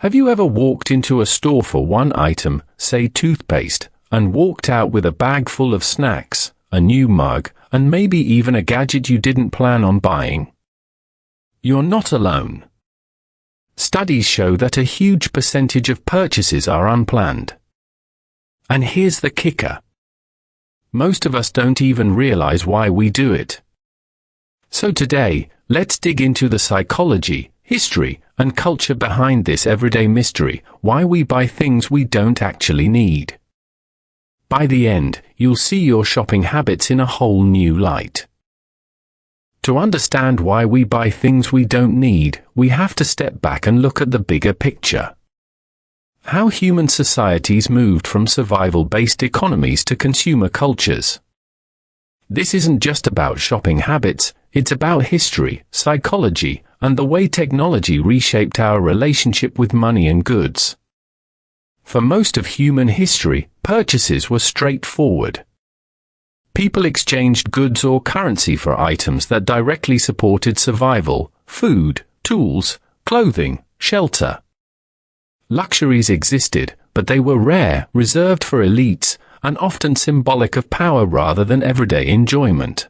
Have you ever walked into a store for one item, say toothpaste, and walked out with a bag full of snacks, a new mug, and maybe even a gadget you didn't plan on buying? You're not alone. Studies show that a huge percentage of purchases are unplanned. And here's the kicker. Most of us don't even realize why we do it. So today, let's dig into the psychology, history, and culture behind this everyday mystery, why we buy things we don't actually need. By the end, you'll see your shopping habits in a whole new light. To understand why we buy things we don't need, we have to step back and look at the bigger picture. How human societies moved from survival-based economies to consumer cultures. This isn't just about shopping habits, it's about history, psychology, and the way technology reshaped our relationship with money and goods. For most of human history, purchases were straightforward. People exchanged goods or currency for items that directly supported survival: food, tools, clothing, shelter. Luxuries existed, but they were rare, reserved for elites, and often symbolic of power rather than everyday enjoyment.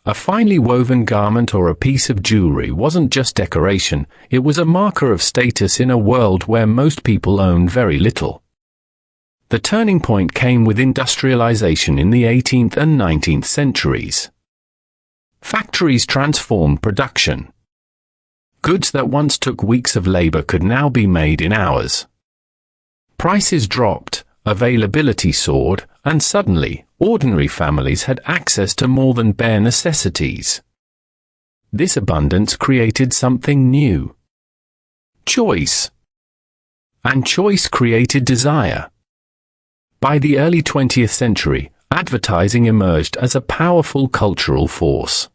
A finely woven garment or a piece of jewelry wasn't just decoration, it was a marker of status in a world where most people owned very little. The turning point came with industrialization in the 18th and 19th centuries. Factories transformed production. Goods that once took weeks of labor could now be made in hours. Prices dropped, availability soared, and suddenly, ordinary families had access to more than bare necessities. This abundance created something new. Choice. And choice created desire. By the early 20th century, advertising emerged as a powerful cultural force.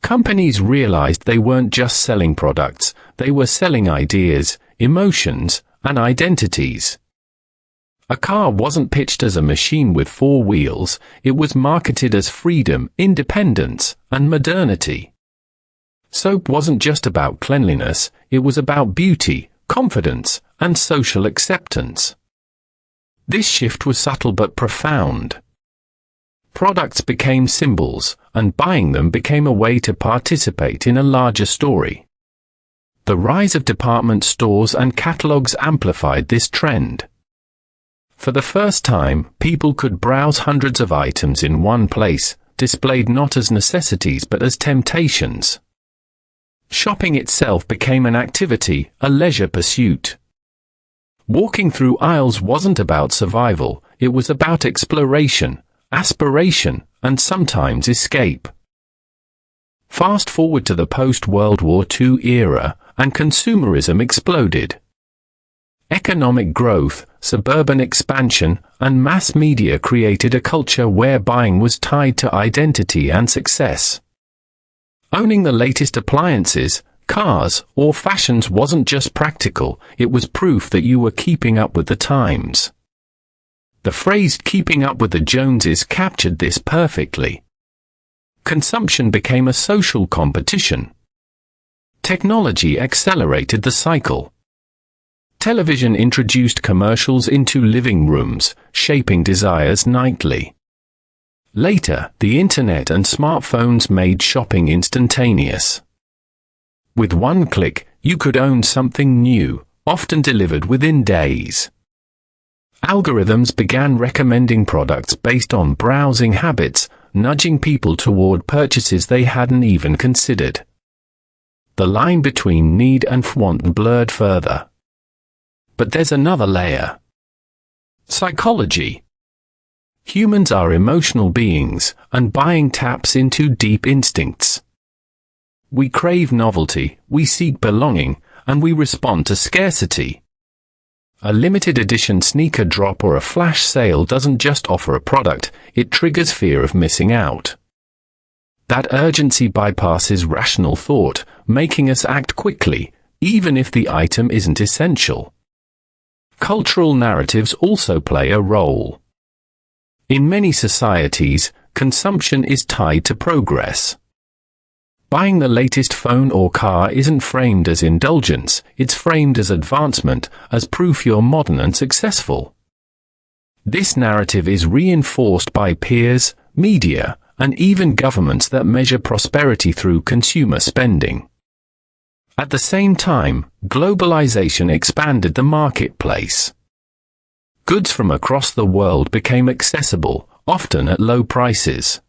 Companies realized they weren't just selling products, they were selling ideas, emotions, and identities. A car wasn't pitched as a machine with 4 wheels, it was marketed as freedom, independence, and modernity. Soap wasn't just about cleanliness, it was about beauty, confidence, and social acceptance. This shift was subtle but profound. Products became symbols, and buying them became a way to participate in a larger story. The rise of department stores and catalogs amplified this trend. For the first time, people could browse hundreds of items in one place, displayed not as necessities but as temptations. Shopping itself became an activity, a leisure pursuit. Walking through aisles wasn't about survival, it was about exploration, aspiration, and sometimes escape. Fast forward to the post-World War II era, and consumerism exploded. Economic growth, suburban expansion, and mass media created a culture where buying was tied to identity and success. Owning the latest appliances, cars, or fashions wasn't just practical, it was proof that you were keeping up with the times. The phrase "keeping up with the Joneses" captured this perfectly. Consumption became a social competition. Technology accelerated the cycle. Television introduced commercials into living rooms, shaping desires nightly. Later, the internet and smartphones made shopping instantaneous. With one click, you could own something new, often delivered within days. Algorithms began recommending products based on browsing habits, nudging people toward purchases they hadn't even considered. The line between need and want blurred further. But there's another layer. Psychology. Humans are emotional beings, and buying taps into deep instincts. We crave novelty, we seek belonging, and we respond to scarcity. A limited edition sneaker drop or a flash sale doesn't just offer a product, it triggers fear of missing out. That urgency bypasses rational thought, making us act quickly, even if the item isn't essential. Cultural narratives also play a role. In many societies, consumption is tied to progress. Buying the latest phone or car isn't framed as indulgence, it's framed as advancement, as proof you're modern and successful. This narrative is reinforced by peers, media, and even governments that measure prosperity through consumer spending. At the same time, globalization expanded the marketplace. Goods from across the world became accessible, often at low prices.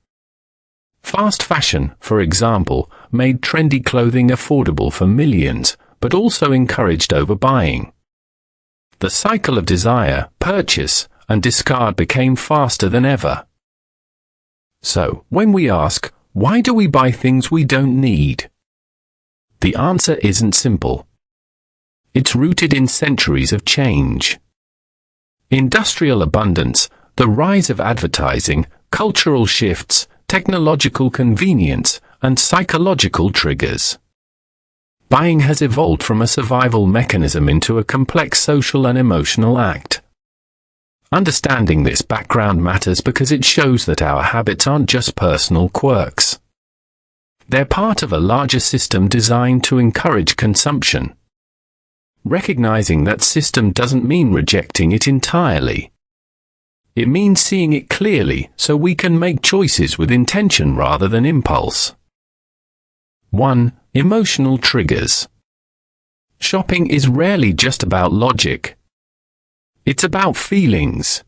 Fast fashion, for example, made trendy clothing affordable for millions, but also encouraged overbuying. The cycle of desire, purchase, and discard became faster than ever. So, when we ask, why do we buy things we don't need? The answer isn't simple. It's rooted in centuries of change. Industrial abundance, the rise of advertising, cultural shifts, technological convenience, and psychological triggers. Buying has evolved from a survival mechanism into a complex social and emotional act. Understanding this background matters because it shows that our habits aren't just personal quirks. They're part of a larger system designed to encourage consumption. Recognizing that system doesn't mean rejecting it entirely. It means seeing it clearly so we can make choices with intention rather than impulse. 1. Emotional triggers. Shopping is rarely just about logic. It's about feelings.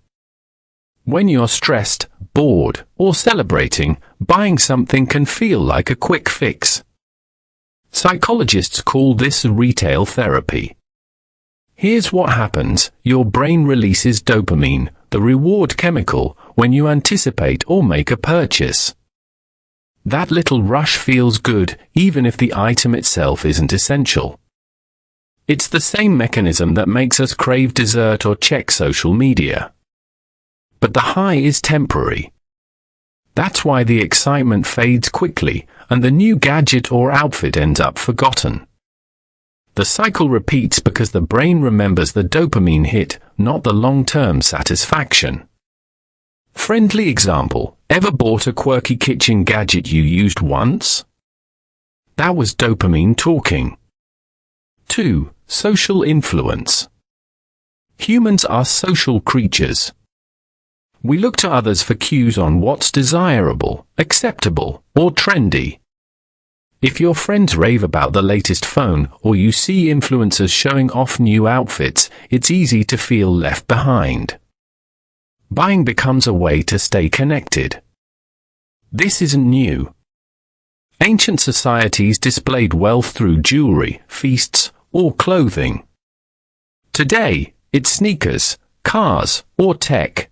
When you're stressed, bored, or celebrating, buying something can feel like a quick fix. Psychologists call this retail therapy. Here's what happens: your brain releases dopamine, the reward chemical, when you anticipate or make a purchase. That little rush feels good, even if the item itself isn't essential. It's the same mechanism that makes us crave dessert or check social media. But the high is temporary. That's why the excitement fades quickly, and the new gadget or outfit ends up forgotten. The cycle repeats because the brain remembers the dopamine hit, not the long-term satisfaction. Friendly example: ever bought a quirky kitchen gadget you used once? That was dopamine talking. 2. Social influence. Humans are social creatures. We look to others for cues on what's desirable, acceptable, or trendy. If your friends rave about the latest phone, or you see influencers showing off new outfits, it's easy to feel left behind. Buying becomes a way to stay connected. This isn't new. Ancient societies displayed wealth through jewelry, feasts, or clothing. Today, it's sneakers, cars, or tech.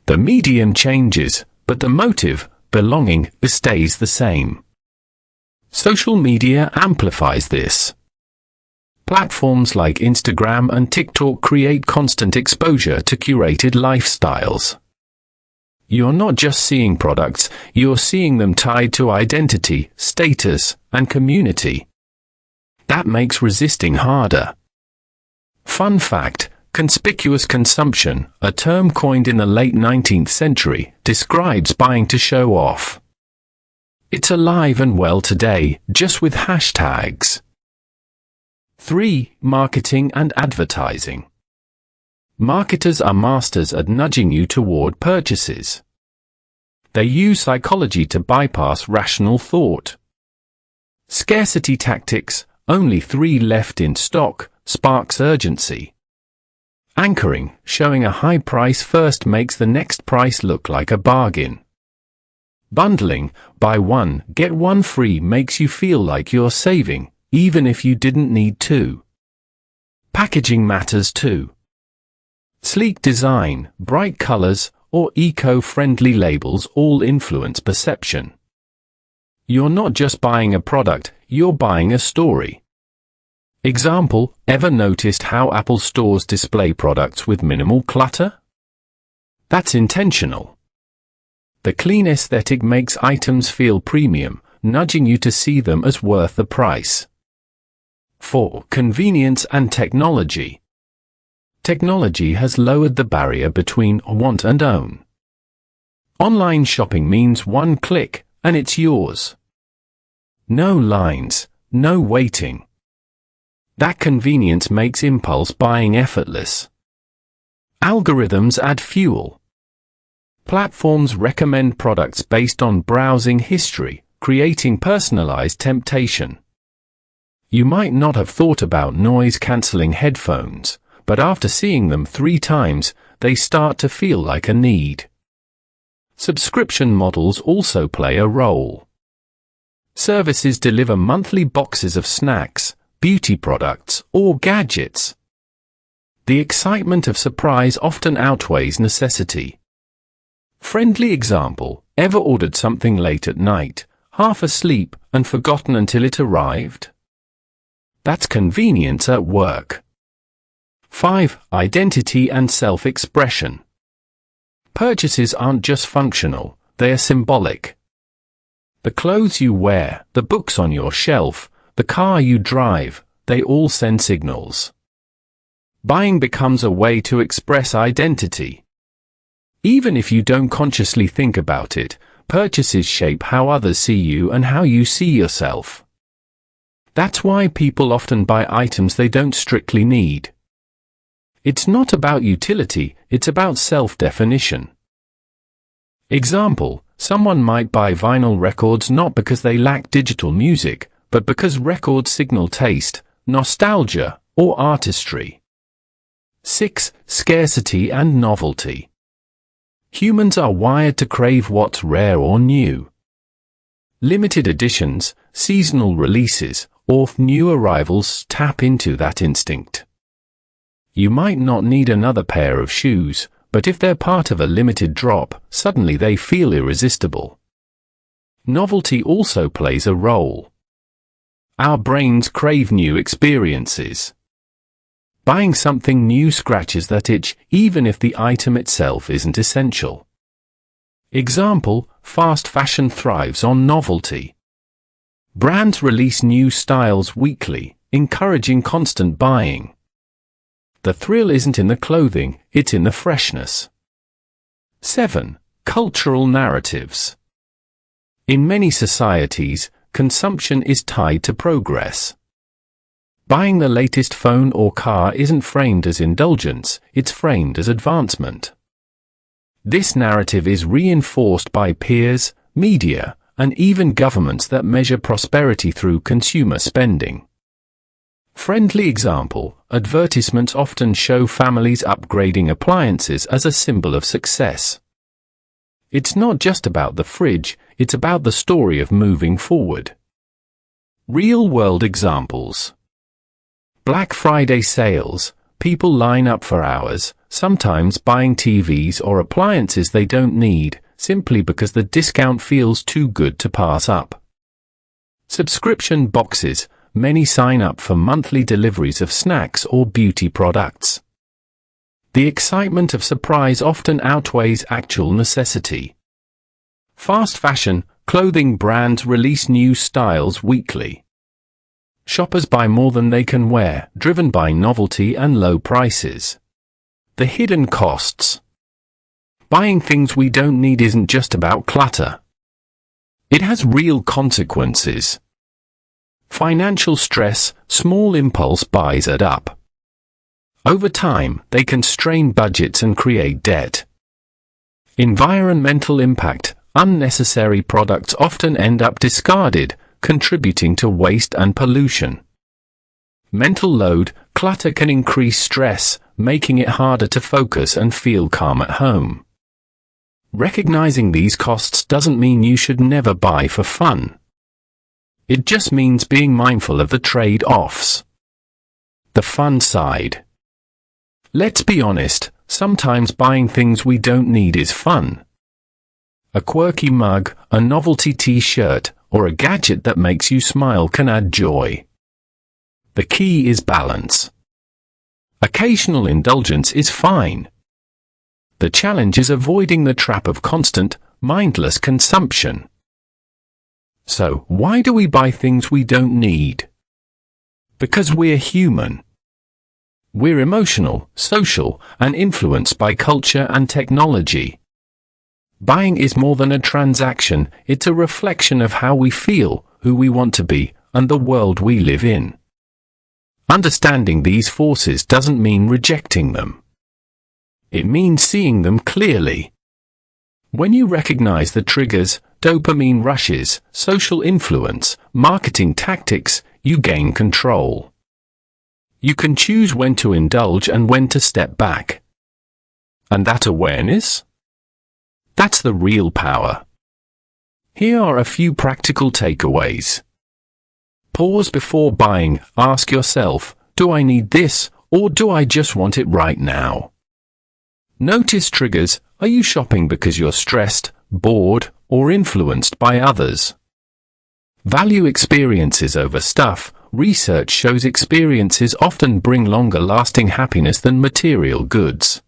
The medium changes, but the motive, belonging, stays the same. Social media amplifies this. Platforms like Instagram and TikTok create constant exposure to curated lifestyles. You're not just seeing products, you're seeing them tied to identity, status, and community. That makes resisting harder. Fun fact: conspicuous consumption, a term coined in the late 19th century, describes buying to show off. It's alive and well today, just with hashtags. 3. Marketing and advertising. Marketers are masters at nudging you toward purchases. They use psychology to bypass rational thought. Scarcity tactics, only 3 left in stock, sparks urgency. Anchoring, showing a high price first makes the next price look like a bargain. Bundling, buy one, get one free makes you feel like you're saving, even if you didn't need to. Packaging matters too. Sleek design, bright colors, or eco-friendly labels all influence perception. You're not just buying a product, you're buying a story. Example: ever noticed how Apple stores display products with minimal clutter? That's intentional. The clean aesthetic makes items feel premium, nudging you to see them as worth the price. 4. Convenience and technology. Technology has lowered the barrier between want and own. Online shopping means one click, and it's yours. No lines, no waiting. That convenience makes impulse buying effortless. Algorithms add fuel. Platforms recommend products based on browsing history, creating personalized temptation. You might not have thought about noise-canceling headphones, but after seeing them 3 times, they start to feel like a need. Subscription models also play a role. Services deliver monthly boxes of snacks, beauty products, or gadgets. The excitement of surprise often outweighs necessity. Friendly example: ever ordered something late at night, half asleep, and forgotten until it arrived? That's convenience at work. 5. Identity and self-expression. Purchases aren't just functional, they are symbolic. The clothes you wear, the books on your shelf, the car you drive, they all send signals. Buying becomes a way to express identity. Even if you don't consciously think about it, purchases shape how others see you and how you see yourself. That's why people often buy items they don't strictly need. It's not about utility, it's about self-definition. Example: someone might buy vinyl records not because they lack digital music, but because records signal taste, nostalgia, or artistry. 6. Scarcity and novelty. Humans are wired to crave what's rare or new. Limited editions, seasonal releases, or new arrivals tap into that instinct. You might not need another pair of shoes, but if they're part of a limited drop, suddenly they feel irresistible. Novelty also plays a role. Our brains crave new experiences. Buying something new scratches that itch, even if the item itself isn't essential. Example: fast fashion thrives on novelty. Brands release new styles weekly, encouraging constant buying. The thrill isn't in the clothing, it's in the freshness. 7. Cultural narratives. In many societies, consumption is tied to progress. Buying the latest phone or car isn't framed as indulgence, it's framed as advancement. This narrative is reinforced by peers, media, and even governments that measure prosperity through consumer spending. Friendly example: advertisements often show families upgrading appliances as a symbol of success. It's not just about the fridge, it's about the story of moving forward. Real-world examples. Black Friday sales: people line up for hours, sometimes buying TVs or appliances they don't need, simply because the discount feels too good to pass up. Subscription boxes: many sign up for monthly deliveries of snacks or beauty products. The excitement of surprise often outweighs actual necessity. Fast fashion: clothing brands release new styles weekly. Shoppers buy more than they can wear, driven by novelty and low prices. The hidden costs. Buying things we don't need isn't just about clutter. It has real consequences. Financial stress: small impulse buys add up. Over time, they can strain budgets and create debt. Environmental impact: unnecessary products often end up discarded, contributing to waste and pollution. Mental load: clutter can increase stress, making it harder to focus and feel calm at home. Recognizing these costs doesn't mean you should never buy for fun. It just means being mindful of the trade-offs. The fun side. Let's be honest, sometimes buying things we don't need is fun. A quirky mug, a novelty t-shirt, or a gadget that makes you smile can add joy. The key is balance. Occasional indulgence is fine. The challenge is avoiding the trap of constant, mindless consumption. So, why do we buy things we don't need? Because we're human. We're emotional, social, and influenced by culture and technology. Buying is more than a transaction, it's a reflection of how we feel, who we want to be, and the world we live in. Understanding these forces doesn't mean rejecting them. It means seeing them clearly. When you recognize the triggers, dopamine rushes, social influence, marketing tactics, you gain control. You can choose when to indulge and when to step back. And that awareness? That's the real power. Here are a few practical takeaways. Pause before buying. Ask yourself, do I need this, or do I just want it right now? Notice triggers. Are you shopping because you're stressed, bored, or influenced by others? Value experiences over stuff. Research shows experiences often bring longer-lasting happiness than material goods.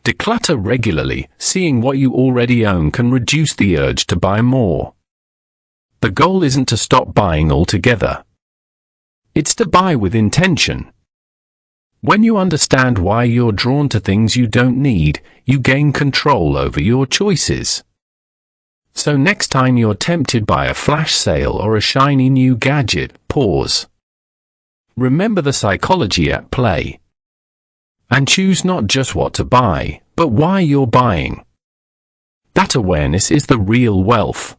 Declutter regularly. Seeing what you already own can reduce the urge to buy more. The goal isn't to stop buying altogether. It's to buy with intention. When you understand why you're drawn to things you don't need, you gain control over your choices. So next time you're tempted by a flash sale or a shiny new gadget, pause. Remember the psychology at play. And choose not just what to buy, but why you're buying. That awareness is the real wealth.